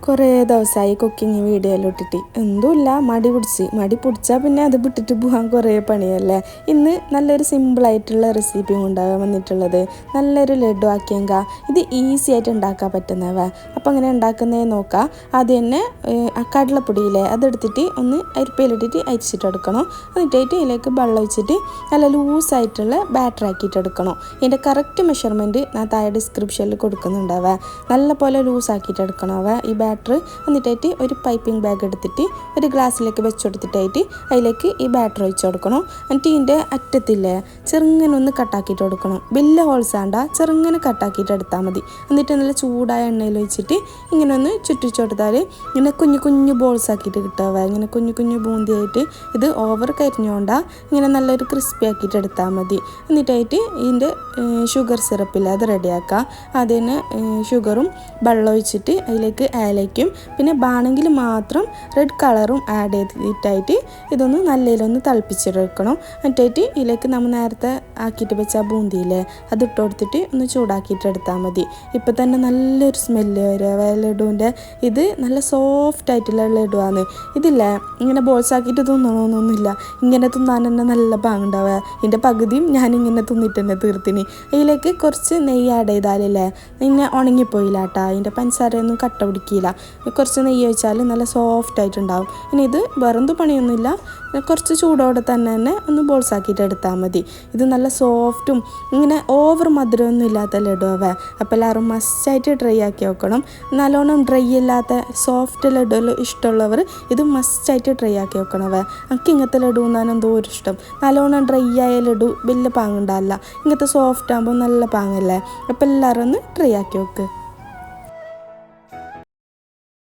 കുറേ ദിവസമായി കുക്കിംഗ് വീഡിയോയിൽ ഇട്ടിട്ട് എന്തുമില്ല, മടി പിടിച്ചാൽ പിന്നെ അത് വിട്ടിട്ട് പോകാൻ കുറേ പണിയല്ലേ. ഇന്ന് നല്ലൊരു സിമ്പിളായിട്ടുള്ള റെസിപ്പിയും കൊണ്ടാകാൻ വന്നിട്ടുള്ളത്. നല്ലൊരു ലഡു ആക്കിയെങ്ക ഇത് ഈസി ആയിട്ട് ഉണ്ടാക്കാൻ പറ്റുന്നവ. അപ്പോൾ അങ്ങനെ ഉണ്ടാക്കുന്നേ നോക്കാം. ആദ്യം തന്നെ കടലപ്പൊടിയില്ലേ അതെടുത്തിട്ട് ഒന്ന് അരിപ്പയിലിട്ടിട്ട് അരിച്ചിട്ടെടുക്കണം. എന്നിട്ടായിട്ട് ഇതിലേക്ക് വെള്ളം ഒഴിച്ചിട്ട് നല്ല ലൂസായിട്ടുള്ള ബാറ്റർ ആക്കിയിട്ടെടുക്കണം. ഇതിൻ്റെ കറക്റ്റ് മെഷർമെൻറ്റ് ഞാൻ താഴെ ഡിസ്ക്രിപ്ഷനിൽ കൊടുക്കുന്നുണ്ടാവേ. നല്ല പോലെ ലൂസാക്കിയിട്ടെടുക്കണവേ ഈ ബാറ്റർ. എന്നിട്ടായിട്ട് ഒരു പൈപ്പിംഗ് ബാഗ് എടുത്തിട്ട് ഒരു ഗ്ലാസ്സിലേക്ക് വെച്ചെടുത്തിട്ടായിട്ട് അതിലേക്ക് ഈ ബാറ്റർ ഒഴിച്ച് കൊടുക്കണം. എന്നിട്ട് ഇതിൻ്റെ അറ്റത്തില്ലേ ചെറുങ്ങനെ ഒന്ന് കട്ടാക്കിയിട്ട് കൊടുക്കണം. വലിയ ഹോൾസ് ആണ്ട, ചെറുങ്ങനെ കട്ടാക്കിയിട്ട് എടുത്താൽ മതി. എന്നിട്ട് നല്ല ചൂടായ എണ്ണയിൽ ഒഴിച്ചിട്ട് ഇങ്ങനെ ഒന്ന് ചുറ്റിച്ചു കൊടുത്താൽ ഇങ്ങനെ കുഞ്ഞു കുഞ്ഞു ബോൾസ് ആക്കിയിട്ട് കിട്ടാവേ. ഇങ്ങനെ കുഞ്ഞു കുഞ്ഞു ബൂന്തിയായിട്ട്. ഇത് ഓവർ കരിഞ്ഞോണ്ടാ, ഇങ്ങനെ നല്ലൊരു ക്രിസ്പി ആക്കിയിട്ട് എടുത്താൽ മതി. എന്നിട്ടായിട്ട് ഇതിൻ്റെ ഷുഗർ സിറപ്പില്ല അത് റെഡിയാക്കാം. അതിന് ഷുഗറും വെള്ളം ഒഴിച്ചിട്ട് അതിലേക്ക് ഏലയ്ക്കും പിന്നെ വേണമെങ്കിൽ മാത്രം റെഡ് കളറും ആഡ് ചെയ്തിട്ടായിട്ട് ഇതൊന്ന് നല്ലതിലൊന്ന് തിളപ്പിച്ചെടുക്കണം. എന്നിട്ടായിട്ട് ഇതിലേക്ക് നമ്മൾ നേരത്തെ ആക്കിയിട്ട് വെച്ച ബൂന്തിയില്ലേ അതിട്ട് കൊടുത്തിട്ട് ഒന്ന് ചൂടാക്കിയിട്ട് എടുത്താൽ മതി. ഇപ്പം തന്നെ നല്ലൊരു സ്മെല്ല് വരിക ലഡുവിൻ്റെ. ഇത് നല്ല സോഫ്റ്റ് ആയിട്ടുള്ള ലഡുവാണ്. ഇതില്ലേ ഇങ്ങനെ ബോൾസ് ആക്കിയിട്ട് തിന്നണമെന്നൊന്നുമില്ല, ഇങ്ങനെ തിന്നാൻ തന്നെ നല്ല പാങ്ങുണ്ടാവുക. ഇതിൻ്റെ പകുതിയും ഞാനിങ്ങനെ തിന്നിട്ട് തന്നെ തീർത്തിന്. ഇതിലേക്ക് കുറച്ച് നെയ്യ് ആഡ് ചെയ്താലല്ലേ ഇങ്ങനെ ഉണങ്ങിപ്പോയില്ല കേട്ടോ. അതിൻ്റെ പഞ്ചസാരയൊന്നും കട്ട പിടിക്കില്ല. കുറച്ച് നെയ്യ് ഒഴിച്ചാൽ നല്ല സോഫ്റ്റ് ആയിട്ടുണ്ടാവും. ഇനി ഇത് വേറെന്ത് പണിയൊന്നുമില്ല, കുറച്ച് ചൂടോടെ തന്നെ ഒന്ന് ബോൾസ് ആക്കിയിട്ട് എടുത്താൽ മതി. ഇത് നല്ല സോഫ്റ്റും ഇങ്ങനെ ഓവർ മധുരമൊന്നും ഇല്ലാത്ത ലഡുവേ. അപ്പോൾ എല്ലാവരും മസ്റ്റായിട്ട് ട്രൈ ആക്കി വെക്കണം. നല്ലോണം ഡ്രൈ ഇല്ലാത്ത സോഫ്റ്റ് ലഡു ഇഷ്ടമുള്ളവർ ഇത് മസ്റ്റായിട്ട് ട്രൈ ആക്കി വെക്കണവേ. എനിക്ക് ഇങ്ങനത്തെ ലഡു എന്നാണ് എന്തോ ഒരു ഇഷ്ടം. നല്ലോണം ഡ്രൈ ആയ ലഡു വലിയ പാങ്ങുണ്ടാവില്ല, ഇങ്ങനത്തെ സോഫ്റ്റ് ആകുമ്പോൾ നല്ല പാങ്ങല്ലേ. അപ്പോൾ എല്ലാവരും ഒന്ന് ട്രൈ ആക്കി വെക്ക്.